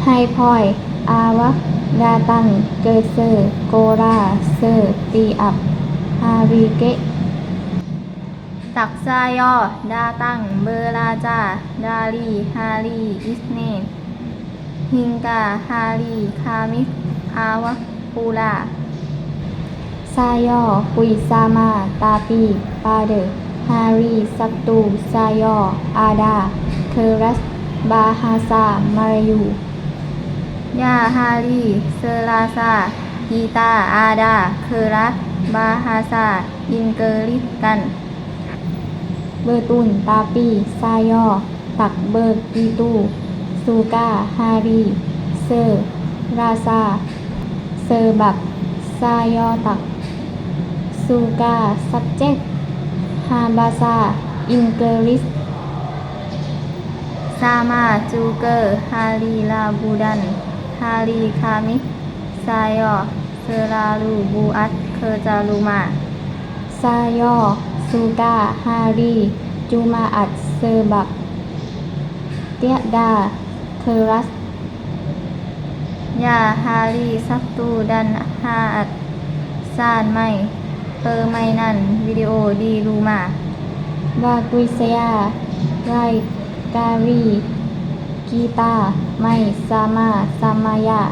ให้พอยอาวะดาตันเกิดเซอร์โกราเซอร์ตีอับฮาริเกะตักซายอดาตังเบอราจาดาลีฮารีอิสเนฮิงกาฮารีคามิสอาวะปูลาซายอปุยซามาตาปีปาเดอฮารีซักตูซายออาดาเทรัสบาฮาซามารายูยาฮารีเซลาซากีตาอาดาเครัสบาฮาซาอินเกอริกันเบอร์ตุนตาปีซายอตักเบอร์กีตูซูกาฮารีเซอร์ราซาเซอร์บักซายอตักซูกา subject ฮาบาซาอินเกอริสซามาจูเกอร์ฮารีลาบูดันฮารีคามิซายอเซราลูบูอัตเคอจารูมาซายอซูกาฮารีจูมาอัตเซอร์บักเตียดาเคอรัสยาฮารีซักตูดันฮาอัตซานไมเปอร์ไมนันวิดีโอดีรูมาวากุยเซียไรการีกีตาไมซามาซามายา